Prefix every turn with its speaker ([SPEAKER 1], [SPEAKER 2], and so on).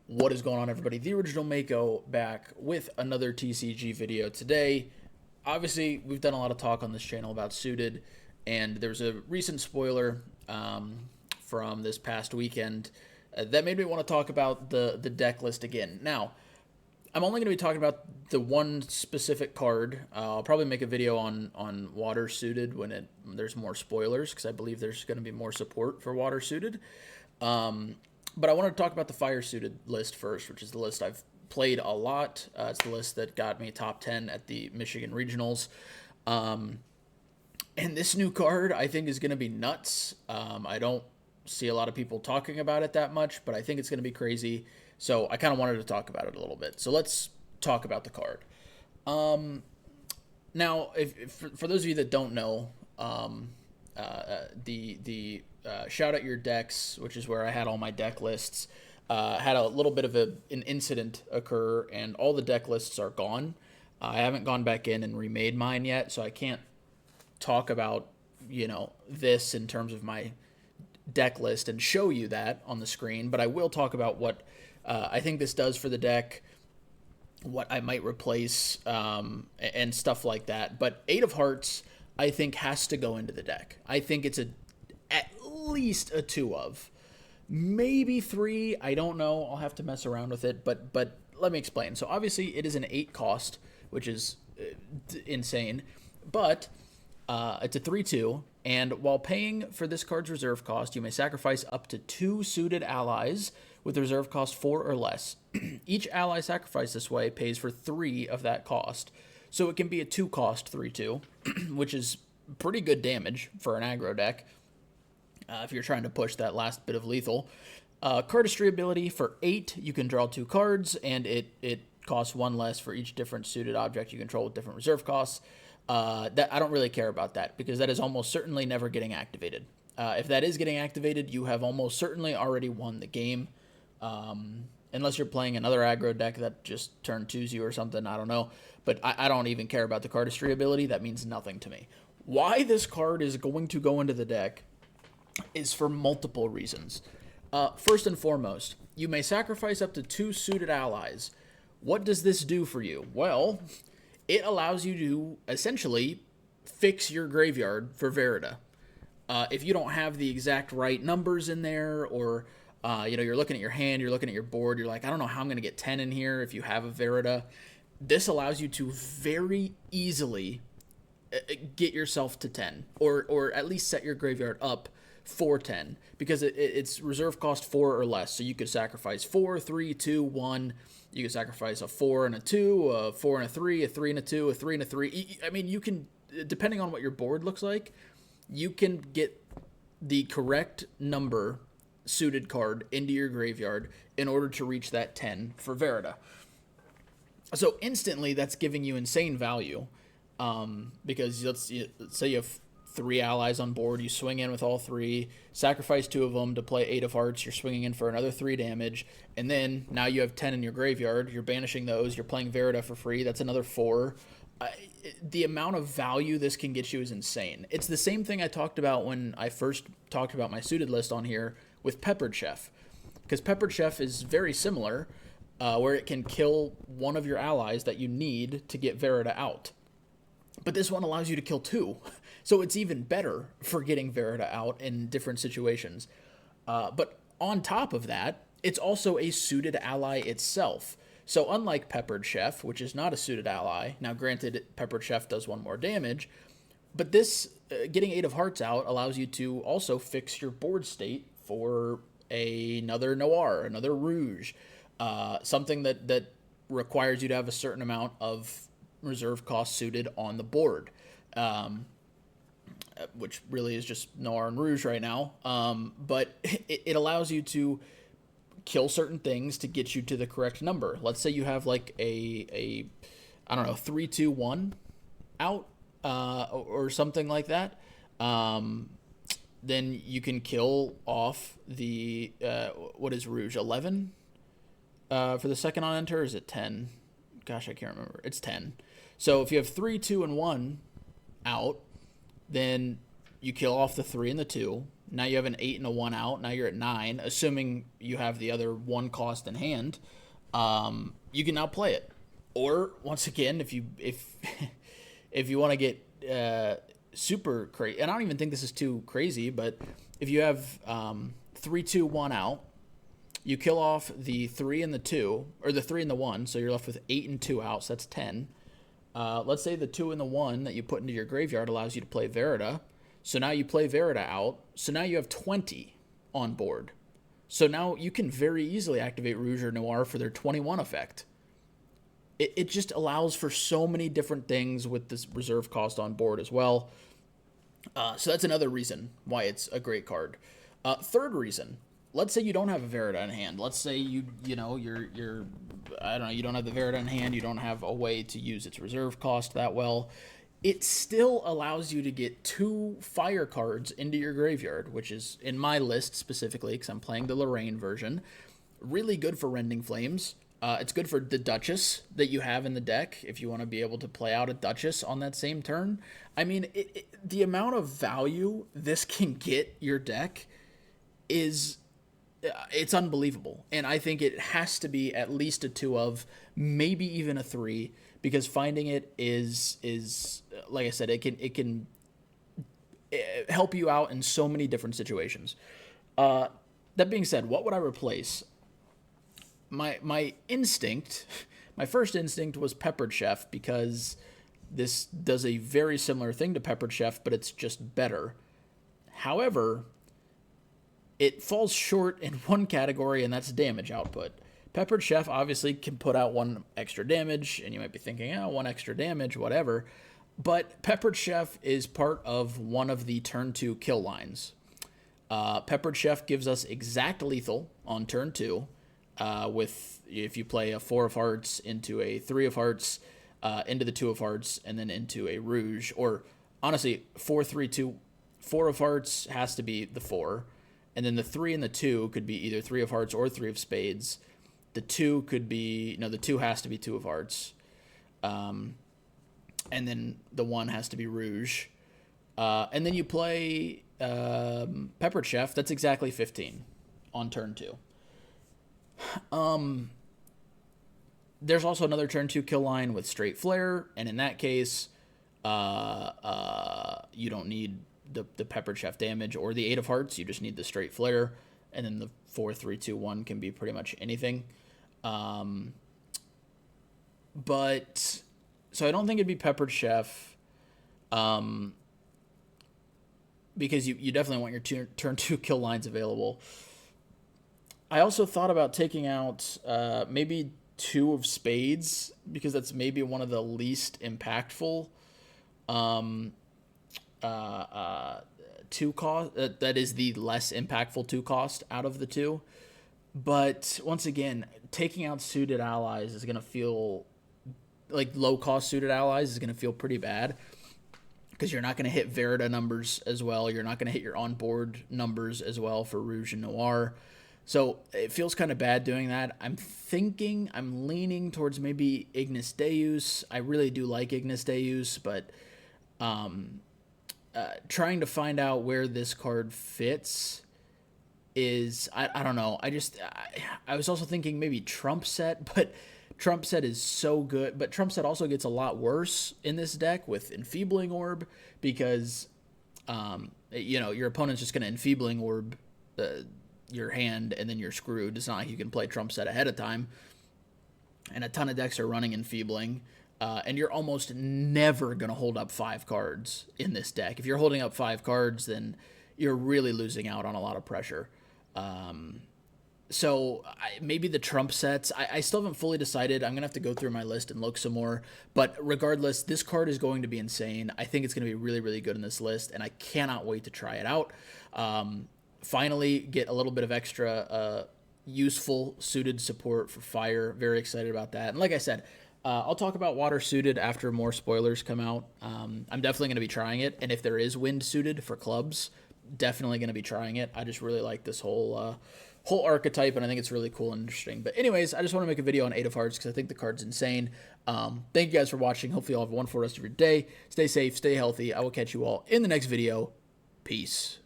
[SPEAKER 1] What is going on, everybody? The original Mako back with another TCG video today. Obviously, we've done a lot of talk on this channel about Suited, and there's a recent spoiler from this past weekend that made me want to talk about the deck list again. Now, I'm only going to be talking about the one specific card. I'll probably make a video on Water Suited when there's more spoilers, because I believe there's going to be more support for Water Suited. But I want to talk about the Fire Suited list first, which is the list I've played a lot. It's the list that got me top 10 at the Michigan Regionals. And this new card, I think, is going to be nuts. I don't see a lot of people talking about it that much, but I think it's going to be crazy. So I kind of wanted to talk about it a little bit. So let's talk about the card. Now, for those of you that don't know, the Shout Out Your Decks, which is where I had all my deck lists, had a little bit of an incident occur, and all the deck lists are gone. I haven't gone back in and remade mine yet, so I can't talk about, this in terms of my deck list and show you that on the screen, but I will talk about what I think this does for the deck, what I might replace, and stuff like that. But Eight of Hearts, I think, has to go into the deck. I think it's at least a 2 of, maybe 3. I don't know. I'll have to mess around with it, but let me explain. So obviously it is an 8 cost, which is insane, but it's a 3/2, and while paying for this card's reserve cost, you may sacrifice up to 2 suited allies with reserve cost 4 or less. Each ally sacrificed this way pays for 3 of that cost. So it can be a 2 cost 3/2, which is pretty good damage for an aggro deck if you're trying to push that last bit of lethal. Cardistry ability for 8, you can draw 2 cards, and it costs 1 less for each different suited object you control with different reserve costs. That I don't really care about that, because that is almost certainly never getting activated. If that is getting activated, you have almost certainly already won the game. Unless you're playing another aggro deck that just turn 2s you or something, I don't know. But I don't even care about the cardistry ability. That means nothing to me. Why this card is going to go into the deck is for multiple reasons. First and foremost, you may sacrifice up to 2 suited allies. What does this do for you? Well, it allows you to essentially fix your graveyard for Verida. If you don't have the exact right numbers in there, or you're looking at your hand, you're looking at your board, you're like, I don't know how I'm going to get 10 in here if you have a Verida. This allows you to very easily get yourself to 10, or at least set your graveyard up for 10, because it's reserve cost 4 or less. So you could sacrifice 4, 3, 2, 1. You could sacrifice a 4 and a 2, a 4 and a 3, a 3 and a 2, a 3 and a 3. I mean, you can, depending on what your board looks like, you can get the correct number suited card into your graveyard in order to reach that 10 for Verida. So instantly, that's giving you insane value, because let's say you have 3 allies on board, you swing in with all 3, sacrifice 2 of them to play 8 of Hearts, you're swinging in for another 3 damage, and then now you have 10 in your graveyard, you're banishing those, you're playing Verida for free, that's another 4. The amount of value this can get you is insane. It's the same thing I talked about when I first talked about my suited list on here with Peppered Chef, because Peppered Chef is very similar, where it can kill one of your allies that you need to get Verida out. But this one allows you to kill 2. So it's even better for getting Verida out in different situations. But on top of that, it's also a suited ally itself. So unlike Peppered Chef, which is not a suited ally, now granted, Peppered Chef does 1 more damage, but this, getting 8 of Hearts out allows you to also fix your board state for another Noir, another Rouge, something that requires you to have a certain amount of reserve cost suited on the board, which really is just Noir and Rouge right now. But it allows you to kill certain things to get you to the correct number. Let's say you have like a 3-2-1 out, or something like that. Then you can kill off the what is Rouge, 11 for the second on enter? Or is it 10? Gosh, I can't remember. It's 10. So if you have 3, 2, and 1 out, then you kill off the 3 and the 2, Now you have an 8 and a 1 out. Now you're at 9, assuming you have the other 1 cost in hand. You can now play it. Or once again, if if you want to get super crazy, and I don't even think this is too crazy, but if you have 3, 2, 1 out, you kill off the 3 and the 2, or the 3 and the 1, so you're left with 8 and 2 out, so that's 10. Let's say the 2 and the 1 that you put into your graveyard allows you to play Verida. So now you play Verida out. So now you have 20 on board. So now you can very easily activate Rouge or Noir for their 21 effect. It just allows for so many different things with this reserve cost on board as well. So that's another reason why it's a great card. Third reason, let's say you don't have a Verida in hand. Let's say you're I don't know, you don't have the Verida in hand, you don't have a way to use its reserve cost that well. It still allows you to get 2 fire cards into your graveyard, which is, in my list specifically, because I'm playing the Lorraine version, really good for Rending Flames. It's good for the Duchess that you have in the deck if you want to be able to play out a Duchess on that same turn. I mean, the amount of value this can get your deck is... it's unbelievable, and I think it has to be at least a 2 of, maybe even a 3, because finding it is like I said, it can help you out in so many different situations. That being said, what would I replace? My instinct, my first instinct was Peppered Chef, because this does a very similar thing to Peppered Chef, but it's just better. However, it falls short in one category, and that's damage output. Peppered Chef obviously can put out 1 extra damage, and you might be thinking, 1 extra damage, whatever. But Peppered Chef is part of one of the turn 2 kill lines. Peppered Chef gives us exact lethal on turn 2, with if you play a 4 of hearts into a 3 of hearts, into the 2 of hearts, and then into a Rouge. Or honestly, 4, 3, 2, 4 of hearts has to be the 4. And then the 3 and the 2 could be either 3 of hearts or 3 of spades. The 2 could be... no, the 2 has to be 2 of hearts. And then the 1 has to be Rouge. And then you play Peppered Chef. That's exactly 15 on turn 2. There's also another turn 2 kill line with Straight Flare. And in that case, you don't need the Peppered Chef damage or the 8 of hearts. You just need the Straight Flare, and then the 4, 3, 2, 1 can be pretty much anything. But so I don't think it'd be Peppered Chef, because you definitely want your turn 2 kill lines available. I also thought about taking out maybe 2 of spades, because that's maybe one of the least impactful 2 cost, that is the less impactful 2 cost out of the 2. But once again, taking out suited allies is going to feel like low cost suited allies is going to feel pretty bad, because you're not going to hit Verida numbers as well. You're not going to hit your onboard numbers as well for Rouge and Noir. So it feels kind of bad doing that. I'm leaning towards maybe Ignis Deus. I really do like Ignis Deus, but trying to find out where this card fits is, I don't know. I was also thinking maybe Trump Set, but Trump Set is so good. But Trump Set also gets a lot worse in this deck with Enfeebling Orb, because, your opponent's just going to Enfeebling Orb your hand, and then you're screwed. It's not like you can play Trump Set ahead of time. And a ton of decks are running Enfeebling. And you're almost never going to hold up 5 cards in this deck. If you're holding up 5 cards, then you're really losing out on a lot of pressure. So maybe the Trump Sets. I still haven't fully decided. I'm going to have to go through my list and look some more. But regardless, this card is going to be insane. I think it's going to be really, really good in this list, and I cannot wait to try it out. Finally, get a little bit of extra useful suited support for fire. Very excited about that. And like I said, I'll talk about water suited after more spoilers come out. I'm definitely going to be trying it. And if there is wind suited for clubs, definitely going to be trying it. I just really like this whole archetype, and I think it's really cool and interesting. But anyways, I just want to make a video on 8 of Hearts because I think the card's insane. Thank you guys for watching. Hopefully you'll have a wonderful rest of your day. Stay safe, stay healthy. I will catch you all in the next video. Peace.